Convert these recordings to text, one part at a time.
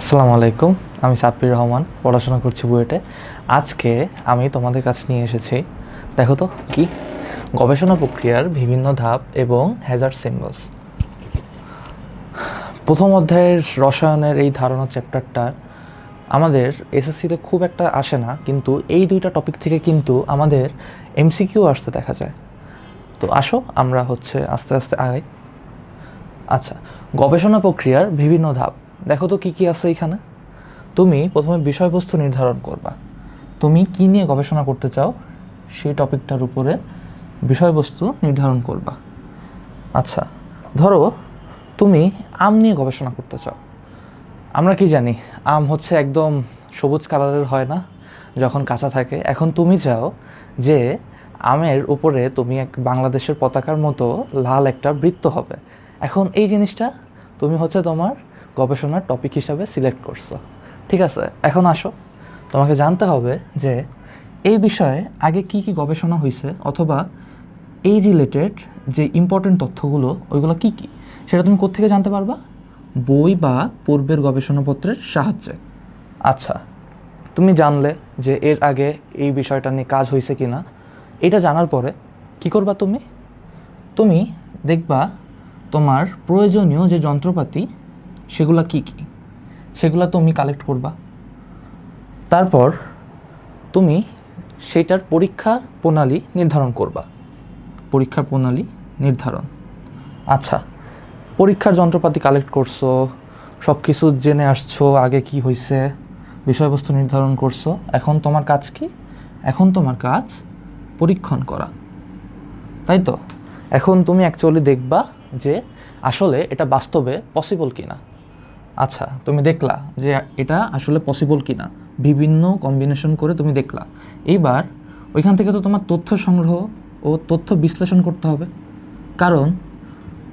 আসসালামু আলাইকুম। আমি সাব্বির রহমান, পড়াশোনা করছি বুয়েটে। আজকে আমি তোমাদের কাছে নিয়ে এসেছি, দেখো তো কি, গবেষণা প্রক্রিয়ার বিভিন্ন ধাপ এবং হ্যাজার্ড সিম্বলস। প্রথম অধ্যায়ের রসায়নের এই ধারণা চ্যাপ্টারটা আমাদের এসএসসিতে খুব একটা আসে না, কিন্তু এই দুইটা টপিক থেকে কিন্তু আমাদের এমসিকিউ আসতে দেখা যায়। তো আসো আমরা আস্তে আস্তে আগাই। আচ্ছা, গবেষণা প্রক্রিয়ার বিভিন্ন ধাপ, দেখো তো কি কি আছে এখানে। তুমি প্রথমে বিষয়বস্তু নির্ধারণ করবা, তুমি কি নিয়ে গবেষণা করতে চাও সেই টপিকটার উপরে বিষয়বস্তু নির্ধারণ করবা। আচ্ছা, ধরো তুমি আম নিয়ে গবেষণা করতে চাও। আমরা কি জানি, আম হচ্ছে একদম সবুজ কালারের হয় না যখন কাঁচা থাকে। এখন তুমি চাও যে আমের উপরে তুমি এক বাংলাদেশের পতাকার মতো লাল একটা বৃত্ত হবে। এখন এই জিনিসটা তুমি তোমার গবেষণার টপিক হিসাবে সিলেক্ট করছো, ঠিক আছে। এখন আসো, তোমাকে জানতে হবে যে এই বিষয়ে আগে কি কি গবেষণা হয়েছে, অথবা এই রিলেটেড যে ইম্পর্টেন্ট তথ্যগুলো ওইগুলো কি কি, সেটা তুমি কোত্থেকে জানতে পারবা? বই বা পূর্বের গবেষণাপত্রের সাহায্যে। আচ্ছা, তুমি জানলে যে এর আগে এই বিষয়টা নিয়ে কাজ হয়েছে কি না। এটা জানার পরে কি করবা তুমি? তুমি দেখবা তোমার প্রয়োজনীয় যে যন্ত্রপাতি সেগুলা কি কি, সেগুলা তুমি কালেক্ট করবা। তারপর তুমি সেটার পরীক্ষার প্রণালী নির্ধারণ করবা। পরীক্ষার প্রণালী নির্ধারণ। আচ্ছা, পরীক্ষার যন্ত্রপাতি কালেক্ট করছো, সব কিছু জেনে আসছো আগে কি হয়েছে, বিষয়বস্তু নির্ধারণ করছো। এখন তোমার কাজ কি? এখন তোমার কাজ পরীক্ষণ করা, তাই তো। এখন তুমি অ্যাকচুয়ালি দেখবা যে আসলে এটা বাস্তবে পসিবল কি না। আচ্ছা, তুমি দেখলা যে এটা আসলে পসিবল কি না, বিভিন্ন কম্বিনেশন করে তুমি দেখলা। এইবার ওইখান থেকে তো তোমার তথ্য সংগ্রহ ও তথ্য বিশ্লেষণ করতে হবে, কারণ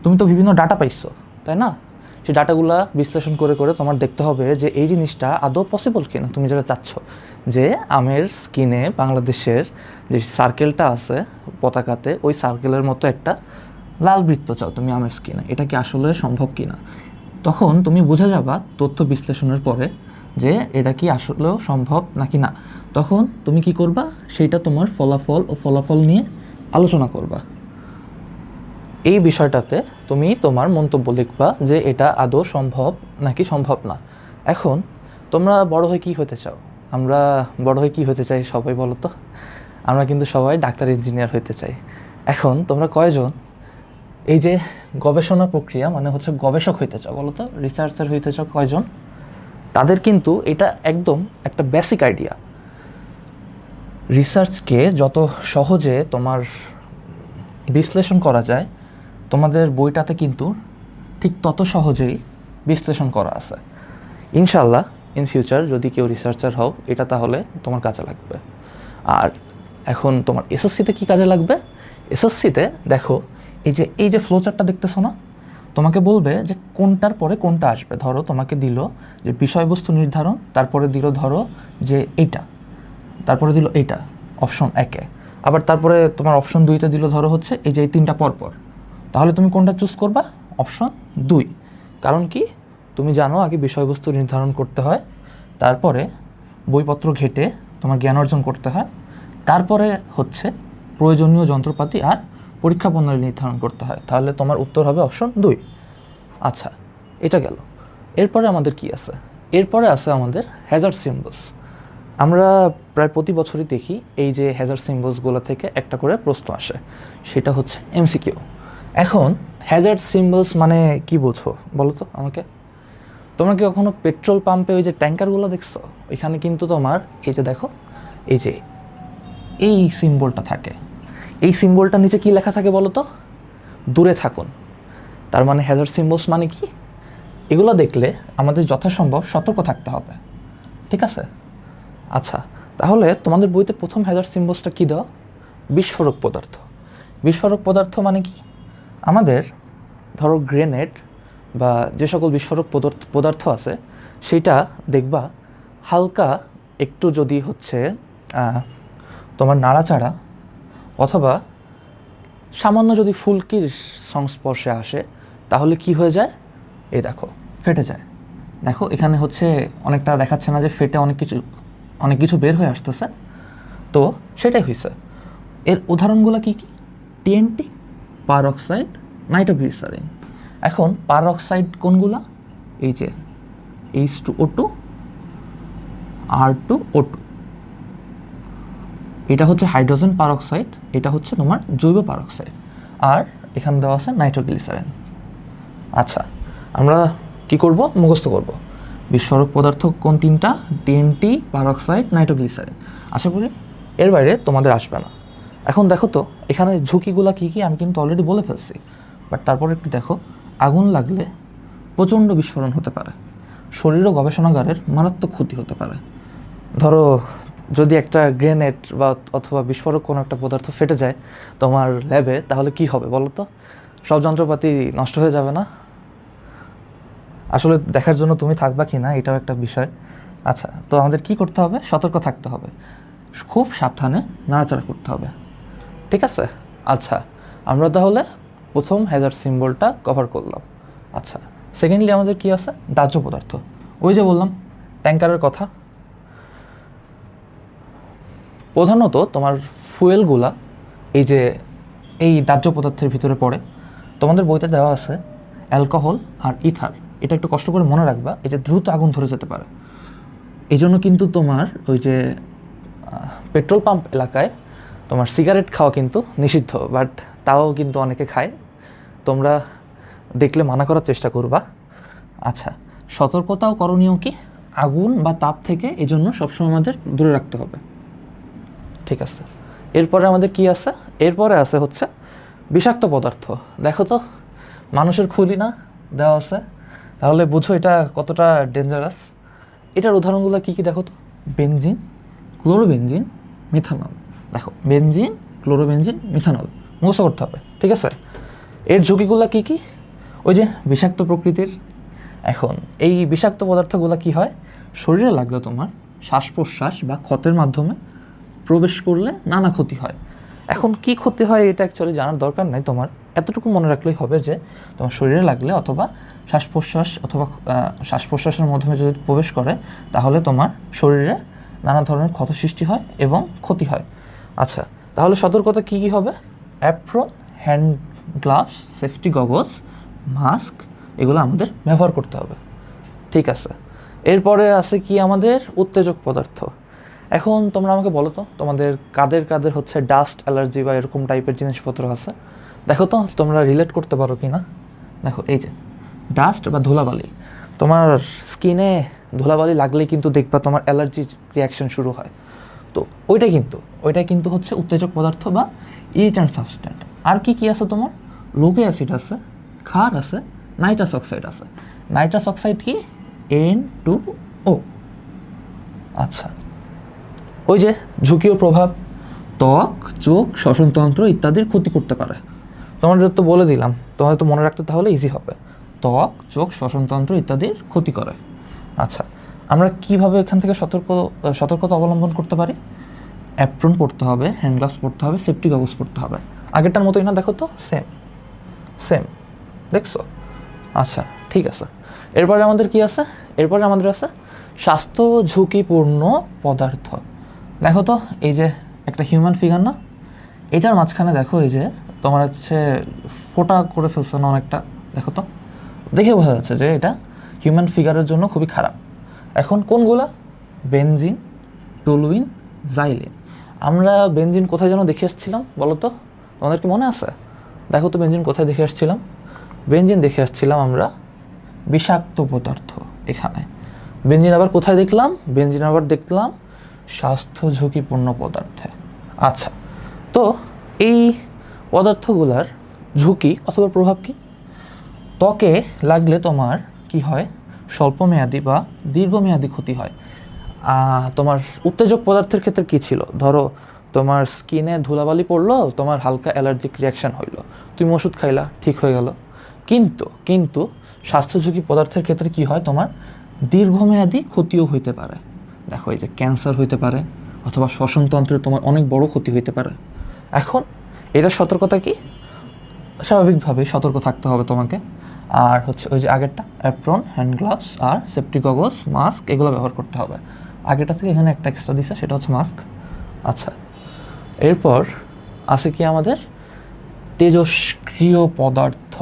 তুমি তো বিভিন্ন ডাটা পাইছো, তাই না? সেই ডাটাগুলা বিশ্লেষণ করে করে তোমার দেখতে হবে যে এই জিনিসটা আদৌ পসিবল কিনা। তুমি যেটা চাচ্ছ যে আমের স্কিনে বাংলাদেশের যে সার্কেলটা আছে পতাকাতে, ওই সার্কেলের মতো একটা লাল বৃত্ত চাও তুমি আমের স্কিনে, এটা কি আসলে সম্ভব কিনা। তখন তুমি বুঝে যাবা তথ্য বিশ্লেষণের পরে যে এটা কি আসলেও সম্ভব নাকি না। তখন তুমি কি করবা, সেইটা তোমার ফলাফল নিয়ে আলোচনা করবা। এই বিষয়টাতে তুমি তোমার মন্তব্য লিখবা যে এটা আদৌ সম্ভব নাকি সম্ভব না। এখন তোমরা বড় হয়ে কী হতে চাও? আমরা বড় হয়ে কী হতে চাই সবাই বলো তো? আমরা কিন্তু সবাই ডাক্তার, ইঞ্জিনিয়ার হতে চাই। এখন তোমরা কয়জন এই যে গবেষণা প্রক্রিয়া মানে গবেষক হইতে চাও বলো তো? রিসার্চার হইতে চাও কয়জন? তাদের কিন্তু এটা একদম একটা বেসিক আইডিয়া। রিসার্চকে যত সহজে তোমার বিশ্লেষণ করা যায়, তোমাদের বইটাতে কিন্তু ঠিক তত সহজেই বিশ্লেষণ করা আছে। ইনশাল্লাহ ইন ফিউচার যদি কেউ রিসার্চার হও, এটা তাহলে তোমার কাজে লাগবে। আর এখন তোমার এসএসসিতে কী কাজে লাগবে? এসএসসিতে দেখো, এই যে ফ্লোচার্টটা দেখতেছো না, তোমাকে বলবে যে কোনটার পরে কোনটা আসবে। ধরো তোমাকে দিল যে বিষয়বস্তু নির্ধারণ, তারপরে দিল ধরো যে এইটা, তারপরে দিল এইটা অপশন একে, আবার তারপরে তোমার অপশন দুইতে দিল ধরো এই যে এই তিনটা পরপর। তাহলে তুমি কোনটা চুজ করবা? অপশন 2। কারণ কি, তুমি জানো আগে বিষয়বস্তু নির্ধারণ করতে হয়, তারপরে বইপত্র ঘেটে তোমার জ্ঞান অর্জন করতে হয়, তারপরে প্রয়োজনীয় যন্ত্রপাতি আর পরীক্ষা প্রণালী নির্ধারণ করতে হয়। তাহলে তোমার উত্তর হবে অপশন 2। আচ্ছা, এটা গেল। এরপরে আমাদের কি আছে? এরপরে আছে আমাদের হ্যাজার্ড সিম্বলস। আমরা প্রায় প্রতি বছরই দেখি এই যে হ্যাজার্ড সিম্বলসগুলো থেকে একটা করে প্রশ্ন আসে, সেটা হচ্ছে এমসিকিউ। এখন হ্যাজার্ড সিম্বলস মানে কি বোঝো বলো তো আমাকে? তোমরা কি কখনো পেট্রোল পাম্পে ওই যে ট্যাঙ্কারগুলো দেখছো? ওইখানে কিন্তু তোমার এই যে দেখো, এই যে এই সিম্বলটা থাকে। এই সিম্বলটার নিচে কি লেখা থাকে বলো তো? দূরে থাকুন। তার মানে হ্যাজার্ড সিম্বলস মানে কি? এগুলো দেখলে আমাদের যথাসম্ভব সতর্ক থাকতে হবে, ঠিক আছে? আচ্ছা, তাহলে তোমাদের বইতে প্রথম হ্যাজার্ড সিম্বলসটা কী দেওয়া? বিস্ফোরক পদার্থ। বিস্ফোরক পদার্থ মানে কি? আমাদের ধরো গ্রেনেড বা যে সকল বিস্ফোরক পদার্থ আছে, সেটা দেখবা হালকা একটু যদি তোমার নাড়াচাড়া অথবা সামান্য যদি ফুলকির সংস্পর্শে আসে, তাহলে কি হয়ে যায়? এই দেখো, ফেটে যায়। দেখো এখানে হচ্ছে অনেকটা দেখাচ্ছে না যে ফেটে অনেক কিছু বের হয়ে আসতেছে, তো সেটাই হয়েছে। এর উদাহরণগুলো কী কী? TNT, peroxide, nitroglycerin. এখন পারঅক্সাইড কোনগুলা? এই যে H2O2, R2O2, এটা হচ্ছে হাইড্রোজেন পারঅক্সাইড, এটা হচ্ছে তোমার জৈব পারঅক্সাইড, আর এখানে দেওয়া আছে নাইট্রোগ্লিসারিন। আচ্ছা, আমরা কি করব? মুখস্থ করব। বিস্ফোরক পদার্থ কোন তিনটা? TNT, peroxide, nitroglycerine. আশা করি এর বাইরে তোমাদের আসবে না। এখন দেখো তো এখানে ঝুঁকিগুলো কী কী আমি কিন্তু অলরেডি বলে ফেলছি, বাট তারপরে একটু দেখো। আগুন লাগলে প্রচণ্ড বিস্ফোরণ হতে পারে, শরীর ও গবেষণাগারের মারাত্মক ক্ষতি হতে পারে। ধরো যদি একটা গ্রেনেড বা অথবা বিস্ফোরক কোনো একটা পদার্থ ফেটে যায় তোমার ল্যাবে, তাহলে কি হবে বলো তো? সব যন্ত্রপাতি নষ্ট হয়ে যাবে না? আসলে দেখার জন্য তুমি থাকবা কি না এটাও একটা বিষয়। আচ্ছা, তো আমাদের কি করতে হবে? সতর্ক থাকতে হবে, খুব সাবধানে নাড়াচাড়া করতে হবে, ঠিক আছে? আচ্ছা, আমরা তাহলে প্রথম হ্যাজার্ড সিম্বলটা কভার করলাম। আচ্ছা, সেকেন্ডলি আমাদের কি আছে? দাহ্য পদার্থ। ওই যে বললাম ট্যাঙ্কারের কথা। প্রধানত তোমার ফুয়েলগুলা এই দাহ্য পদার্থের ভিতরে পড়ে। তোমাদের বইতে দেওয়া আছে অ্যালকোহল আর ইথার। এটা একটু কষ্ট করে মনে রাখবা, এই যে দ্রুত আগুন ধরে যেতে পারে। এই জন্য কিন্তু তোমার ওই যে পেট্রোল পাম্প এলাকায় তোমার সিগারেট খাওয়া কিন্তু নিষিদ্ধ, বাট তাও কিন্তু অনেকে খায়। তোমরা দেখলে মানা করার চেষ্টা করবা। আচ্ছা, সতর্কতাও করণীয় কি? আগুন বা তাপ থেকে এই জন্য সবসময় আমাদের দূরে রাখতে হবে, ঠিক আছে? এরপরে আমাদের কি আছে? এরপরে আছে হচ্ছে বিষাক্ত পদার্থ। দেখো তো মানুষের খুলি না দেওয়া আছে, তাহলে বুঝো এটা কতটা ডেঞ্জারাস। এটার উদাহরণগুলো কী কী দেখো তো? Benzene, chlorobenzene, methanol. দেখো বেনজিন, ক্লোরোবেনজিন, মিথানল মুখস্থ করতে হবে, ঠিক আছে? এর ঝুঁকিগুলো কী কী? ওই যে বিষাক্ত প্রকৃতির। এখন এই বিষাক্ত পদার্থগুলো কি হয়? শরীরে লাগলে তোমার শ্বাস প্রশ্বাস বা ক্ষতের মাধ্যমে প্রবেশ করলে নানা ক্ষতি হয়। এখন কি ক্ষতি হয় এটা অ্যাকচুয়ালি জানার দরকার নাই তোমার, এতটুকু মনে রাখলেই হবে যে তোমার শরীরে লাগলে অথবা শ্বাস প্রশ্বাসের মাধ্যমে যদি প্রবেশ করে তাহলে তোমার শরীরে নানা ধরনের ক্ষত সৃষ্টি হয় এবং ক্ষতি হয়। আচ্ছা, তাহলে সতর্কতা কী কী হবে? Apron, hand gloves, safety goggles, mask, এগুলো আমাদের ব্যবহার করতে হবে, ঠিক আছে? এরপরে আছে কি আমাদের? উত্তেজক পদার্থ। এখন তোমরা আমাকে বলো তো তোমাদের কাদের হচ্ছে ডাস্ট অ্যালার্জি বা এরকম টাইপের জিনিসপত্র আছে? দেখো তো তোমরা রিলেট করতে পারো কি না। দেখো এই যে ডাস্ট বা ধুলাবালি, তোমার স্কিনে ধুলাবালি লাগলেই কিন্তু দেখবা তোমার অ্যালার্জি রিয়াকশন শুরু হয়। তো ওইটাই কিন্তু হচ্ছে উত্তেজক পদার্থ বা ইরিট্যান্ট সাবস্ট্যান্ট। আর কি কি আছে তোমার? লোকে অ্যাসিড আছে, ক্ষার আছে, নাইট্রাস অক্সাইড আছে। নাইট্রাস অক্সাইড কি? N2O। আচ্ছা, ওই যে ঝুঁকি ও প্রভাব, ত্বক, চোখ, শ্বসনতন্ত্র ইত্যাদির ক্ষতি করতে পারে। তোমাদের তো বলে দিলাম, তোমাদের তো মনে রাখতে তাহলে ইজি হবে। ত্বক, চোখ, শ্বসনতন্ত্র ইত্যাদির ক্ষতি করে। আচ্ছা, আমরা কিভাবে এখান থেকে সতর্কতা অবলম্বন করতে পারি? অ্যাপ্রন পরতে হবে, হ্যান্ড গ্লাভস পরতে হবে, সেফটি গগলস পরতে হবে। আগেরটার মতোই না? দেখো তো সেম দেখছো? আচ্ছা, ঠিক আছে। এরপরে আমাদের কি আছে? এরপরে আমাদের আছে স্বাস্থ্য ঝুঁকিপূর্ণ পদার্থ। দেখো তো এই যে একটা হিউম্যান ফিগার না, এটার মাঝখানে দেখো এই যে তোমার হচ্ছে ফোঁটা করে ফেলছে না অনেকটা, দেখো তো, দেখে বোঝা যাচ্ছে যে এটা হিউম্যান ফিগারের জন্য খুবই খারাপ। এখন কোনগুলা? Benzene, toluene, xylene. আমরা বেনজিন কোথায় যেন দেখে আসছিলাম বলো তো? তোমাদের কি মনে আছে? দেখো তো বেনজিন কোথায় দেখে আসছিলাম? বেনজিন দেখে আসছিলাম আমরা বিষাক্ত পদার্থ এখানে। বেনজিন আবার কোথায় দেখলাম? বেনজিন আবার দেখলাম স্বাস্থ্য ঝুঁকিপূর্ণ পদার্থে। আচ্ছা, তো এই পদার্থগুলার ঝুঁকি অথবা প্রভাব কি? ত্বকে লাগলে তোমার কি হয়? স্বল্পমেয়াদী বা দীর্ঘমেয়াদী ক্ষতি হয়। তোমার উত্তেজক পদার্থের ক্ষেত্রে কী ছিল? ধরো তোমার স্কিনে ধুলাবালি পড়লো, তোমার হালকা অ্যালার্জিক রিয়াকশান হইলো, তুমি ওষুধ খাইলা, ঠিক হয়ে গেল। কিন্তু স্বাস্থ্য ঝুঁকি পদার্থের ক্ষেত্রে কি হয়? তোমার দীর্ঘমেয়াদী ক্ষতিও হইতে পারে। দেখো এই যে ক্যান্সার হইতে পারে অথবা শ্বসনতন্ত্রে তোমার অনেক বড় ক্ষতি হইতে পারে। এখন এটার সতর্কতা কি? স্বাভাবিকভাবেই সতর্ক থাকতে হবে তোমাকে। আর হচ্ছে ওই যে আগেরটা অ্যাপ্রন, হ্যান্ড গ্লাভস আর সেফটি গগলস, মাস্ক এগুলো ব্যবহার করতে হবে। আগেরটা থেকে এখানে একটা এক্সট্রা দিছে, সেটা হচ্ছে মাস্ক। আচ্ছা, এরপর আছে কি আমাদের তেজস্ক্রিয় পদার্থ,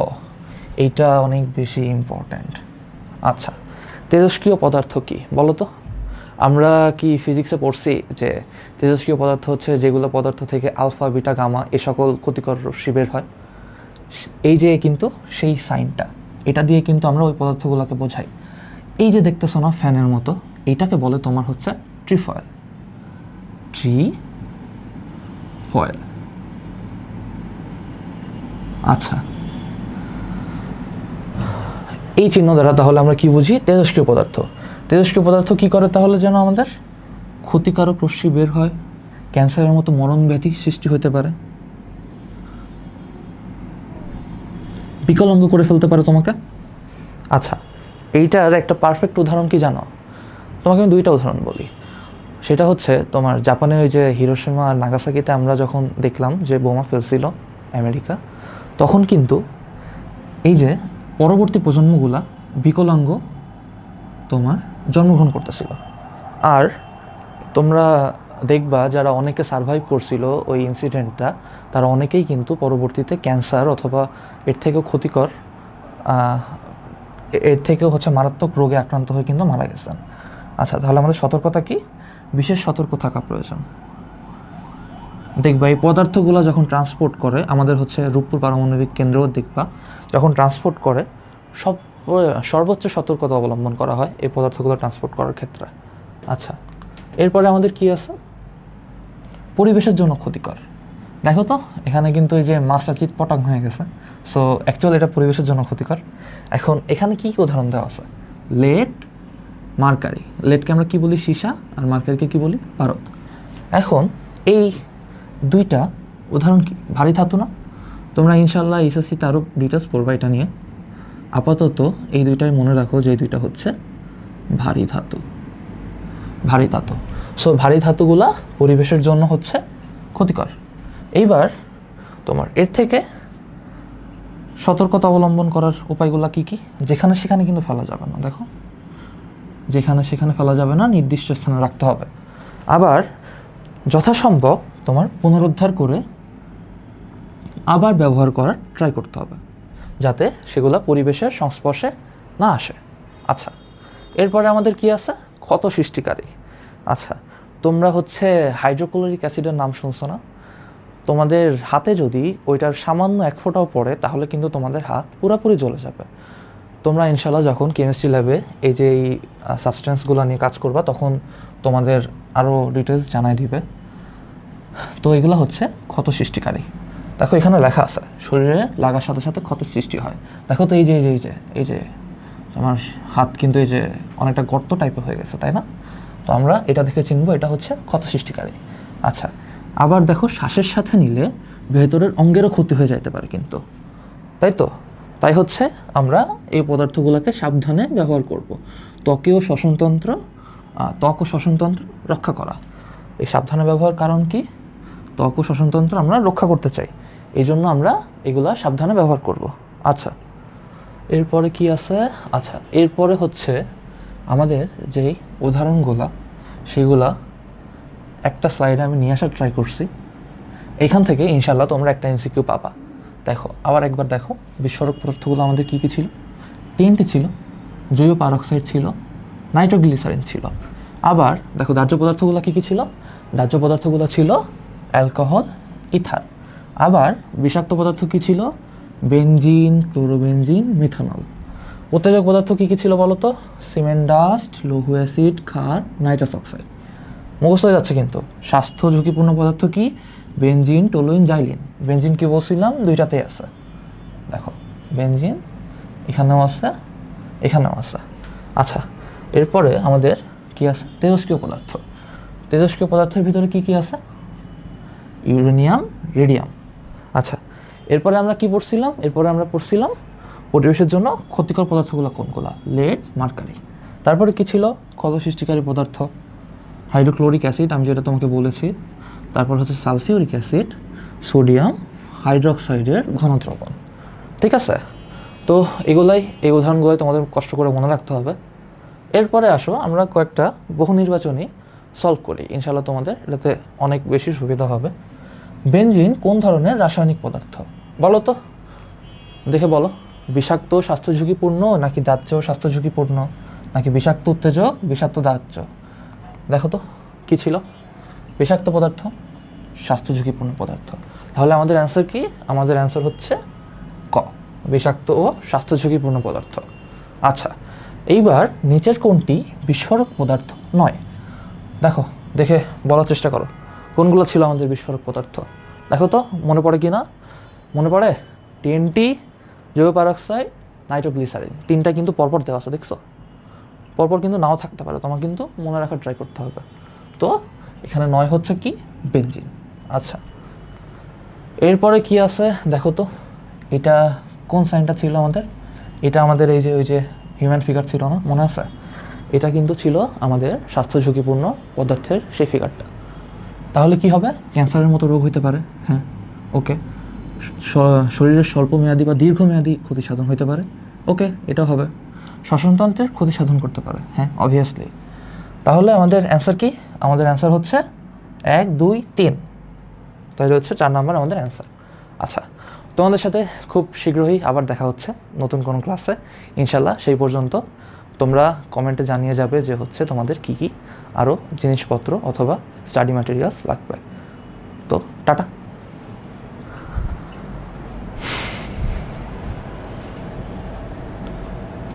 এইটা অনেক বেশি ইম্পর্ট্যান্ট। আচ্ছা, তেজস্ক্রিয় পদার্থ কি বলো তো? আমরা কি ফিজিক্সে পড়ছি যে তেজস্ক্রিয় পদার্থ হচ্ছে যেগুলো পদার্থ থেকে আলফা, বিটা, গামা এ সকল ক্ষতিকর রশ্মি বের হয়? এই যে কিন্তু সেই সাইনটা, এটা দিয়ে কিন্তু আমরা ওই পদার্থগুলোকে বোঝাই। এই যে দেখতেছো না ফ্যানের মতো, এইটাকে বলে তোমার হচ্ছে ট্রিফয়েল। ট্রিফয়েল। আচ্ছা, এই চিহ্ন দ্বারা তাহলে আমরা কি বুঝি? তেজস্ক্রিয় পদার্থ। তেজস্ক্রিয় পদার্থ কি করে তাহলে যেন? আমাদের ক্ষতিকারক রশ্মি বের হয়, ক্যান্সারের মতো মরণ ব্যাধি সৃষ্টি হতে পারে, বিকলাঙ্গ করে ফেলতে পারে তোমাকে। আচ্ছা, এইটার একটা পারফেক্ট উদাহরণ কি জানো? তোমাকে আমি দুইটা উদাহরণ বলি। সেটা হচ্ছে তোমার জাপানে ওই যে হিরোশিমা আর নাগাসাকিতে আমরা যখন দেখলাম যে বোমা ফেলছিল আমেরিকা, তখন কিন্তু এই যে পরবর্তী প্রজন্মগুলা বিকলাঙ্গ তোমার জন্মগ্রহণ করতেছিল। আর তোমরা দেখবা যারা অনেকে সারভাইভ করছিল ওই ইনসিডেন্টটা, তারা অনেকেই কিন্তু পরবর্তীতে ক্যান্সার অথবা এর থেকেও ক্ষতিকর, এর থেকেও হচ্ছে মারাত্মক রোগে আক্রান্ত হয়ে কিন্তু মারা গেছেন। আচ্ছা, তাহলে আমাদের সতর্কতা কি? বিশেষ সতর্ক থাকা প্রয়োজন। দেখবা এই পদার্থগুলো যখন ট্রান্সপোর্ট করে, আমাদের হচ্ছে রূপপুর পারমাণবিক কেন্দ্রও দেখবা যখন ট্রান্সপোর্ট করে সর্বোচ্চ সতর্কতা অবলম্বন করা হয় এই পদার্থগুলো ট্রান্সপোর্ট করার ক্ষেত্রে। আচ্ছা, এরপরে আমাদের কি আছে? পরিবেশের জন্য ক্ষতিকর। দেখো তো এখানে কিন্তু এই যে মাছটা চিৎপটাং হয়ে গেছে, সো অ্যাকচুয়ালি এটা পরিবেশের জন্য ক্ষতিকর। এখন এখানে কি উদাহরণ দেওয়া আছে? Lead, mercury. লেডকে আমরা কি বলি? সীসা। আর মার্কারিকে কি বলি? পারদ। এখন এই দুইটা উদাহরণ কি? ভারী ধাতু না? তোমরা ইনশাল্লাহ এসএসসিতে আরও ডিটেলস পড়বা এটা নিয়ে। আপাতত এই দুইটাই মনে রাখো যে এই দুইটা হচ্ছে ভারী ধাতু। ভারী ধাতু। সো ভারী ধাতুগুলা পরিবেশের জন্য হচ্ছে ক্ষতিকর। এইবার তোমার এর থেকে সতর্কতা অবলম্বন করার উপায়গুলো কি কি? যেখানে সেখানে কিন্তু ফেলা যাবে না। দেখো, যেখানে সেখানে ফেলা যাবে না, নির্দিষ্ট স্থানে রাখতে হবে। আবার যথাসম্ভব তোমার পুনরুদ্ধার করে আবার ব্যবহার করার ট্রাই করতে হবে, যাতে সেগুলো পরিবেশের সংস্পর্শে না আসে। আচ্ছা, এরপরে আমাদের কি আছে? ক্ষত সৃষ্টিকারী। আচ্ছা, তোমরা হচ্ছে হাইড্রোক্লোরিক অ্যাসিডের নাম শুনছো না? তোমাদের হাতে যদি ওইটার সামান্য এক ফোঁটাও পড়ে, তাহলে কিন্তু তোমাদের হাত পুরোপুরি জ্বলে যাবে। তোমরা ইনশাল্লাহ যখন কেমিস্ট্রি ল্যাবে এই যে এই সাবস্টেন্সগুলো নিয়ে কাজ করবা, তখন তোমাদের আরও ডিটেলস জানাই দিবে। তো এগুলো হচ্ছে ক্ষত সৃষ্টিকারী। দেখো এখানে লেখা আছে শরীরে লাগার সাথে সাথে ক্ষতের সৃষ্টি হয়। দেখো তো এই যে এই যে এই যে এই যে আমার হাত কিন্তু এই যে অনেকটা গর্ত টাইপের হয়ে গেছে, তাই না? তো আমরা এটা দেখে চিনবো এটা হচ্ছে ক্ষত সৃষ্টিকারী। আচ্ছা, আবার দেখো শ্বাসের সাথে নিলে ভেতরের অঙ্গেরও ক্ষতি হয়ে যাইতে পারে কিন্তু, তাই তো? তাই হচ্ছে আমরা এই পদার্থগুলোকে সাবধানে ব্যবহার করব। ত্বক ও শ্বসনতন্ত্র রক্ষা করা, এই সাবধানে ব্যবহার কারণ কি? ত্বক ও শ্বসনতন্ত্র আমরা রক্ষা করতে চাই, এই জন্য আমরা এগুলা সাবধানে ব্যবহার করব। আচ্ছা, এরপরে কি আছে? আচ্ছা, এরপরে হচ্ছে আমাদের যেই উদাহরণগুলা, সেগুলা একটা স্লাইডে আমি নিয়ে আসার ট্রাই করছি। এখান থেকে ইনশাল্লাহ তোমরা একটা এমসিকিউ পাবা। দেখো, আবার একবার দেখো বিস্ফোরক পদার্থগুলো আমাদের কী কী ছিল? তিনটি ছিল। জৈব পারক্সাইড ছিল, নাইট্রোগ্লিসারিন ছিল। আবার দেখো দাহ্য পদার্থগুলো কী কী ছিল? দাহ্য পদার্থগুলো ছিল অ্যালকোহল, ইথার। আবার বিষাক্ত পদার্থ কী ছিল? Benzene, chlorobenzene, methanol. উত্তেজক পদার্থ কী কী ছিল বলো তো? সিমেন্ট ডাস্ট, লৌহ অ্যাসিড, ক্ষার, নাইট্রাস অক্সাইড। মুখস্থ হয়ে যাচ্ছে কিন্তু। স্বাস্থ্য ঝুঁকিপূর্ণ পদার্থ কি? Benzene, toluene, xylene. বেনজিন কি বলছিলাম? দুইটাতেই আছে। দেখো বেনজিন এখানেও আছে, এখানেও আছে। আচ্ছা, এরপরে আমাদের কি আছে? তেজস্ক্রিয় পদার্থ। তেজস্ক্রিয় পদার্থের ভিতরে কি কি আছে? Uranium, radium. আচ্ছা, এরপরে আমরা কি পড়ছিলাম? এরপরে আমরা পড়ছিলাম পরিবেশের জন্য ক্ষতিকর পদার্থগুলো কোনগুলো? Lead, mercury. তারপরে কি ছিল? ক্ষত সৃষ্টিকারী পদার্থ হাইড্রোক্লোরিক অ্যাসিড, আমি যেটা তোমাকে বলেছি। তারপর হচ্ছে সালফিউরিক অ্যাসিড, সোডিয়াম হাইড্রোক্সাইডের ঘনদ্রবণ। ঠিক আছে? তো এই উদাহরণগুলোই তোমাদের কষ্ট করে মনে রাখতে হবে। এরপরে আসো আমরা কয়েকটা বহু নির্বাচনী সলভ করি, ইনশাল্লাহ তোমাদের এটাতে অনেক বেশি সুবিধা হবে। বেনজিন কোন ধরনের রাসায়নিক পদার্থ? বলো তো, দেখে বলো। বিষাক্ত, স্বাস্থ্য ঝুঁকিপূর্ণ, নাকি দাহ্য, স্বাস্থ্য ঝুঁকিপূর্ণ, নাকি বিষাক্ত উত্তেজক, বিষাক্ত দাহ্য? দেখো তো কী ছিল? বিষাক্ত পদার্থ, স্বাস্থ্য ঝুঁকিপূর্ণ পদার্থ। তাহলে আমাদের অ্যান্সার কি? আমাদের অ্যান্সার হচ্ছে ক, বিষাক্ত ও স্বাস্থ্য ঝুঁকিপূর্ণ পদার্থ। আচ্ছা, এইবার নিচের কোনটি বিস্ফোরক পদার্থ নয়? দেখো, দেখে বলার চেষ্টা করো কোনগুলো ছিল আমাদের বিস্ফোরক পদার্থ। দেখো তো মনে পড়ে কি না? মনে পড়ে? টিএনটি, জৈব পারক্সাইড, নাইট্রোগ্লিসারিন, তিনটা কিন্তু পরপর দেওয়া আছে, দেখছো? পরপর কিন্তু নাও থাকতে পারে, তোমার কিন্তু মনে রাখার ট্রাই করতে হবে। তো এখানে 9 হচ্ছে কি? বেনজিন। আচ্ছা, এরপরে কি আছে দেখো তো, এটা কোন সাইনটা ছিল আমাদের? এটা আমাদের এই যে ওই যে হিউম্যান ফিগার ছিল না, মনে আছে? এটা কিন্তু ছিল আমাদের স্বাস্থ্য ঝুঁকিপূর্ণ পদার্থের সেই ফিগারটা। তাহলে কি হবে? ক্যান্সারের মতো রোগ হতে পারে, হ্যাঁ, ওকে। শরীরের স্বল্পমেয়াদী বা দীর্ঘমেয়াদী ক্ষতি সাধন হতে পারে, ওকে, এটা হবে। শ্বসনতন্ত্রের ক্ষতি সাধন করতে পারে, হ্যাঁ, অবভিয়াসলি। তাহলে আমাদের অ্যান্সার কি? আমাদের অ্যান্সার হচ্ছে 1, 2, 3। তাহলে হচ্ছে 4 নম্বর আমাদের অ্যান্সার। আচ্ছা, তোমাদের সাথে খুব শীঘ্রই আবার দেখা হচ্ছে নতুন কোনো ক্লাসে, ইনশাল্লাহ। সেই পর্যন্ত তোমরা কমেন্টে জানিয়ে যাবে যে হচ্ছে তোমাদের কী কী আরও জিনিসপত্র অথবা স্টাডি ম্যাটেরিয়ালস লাগবে। তো টাটা।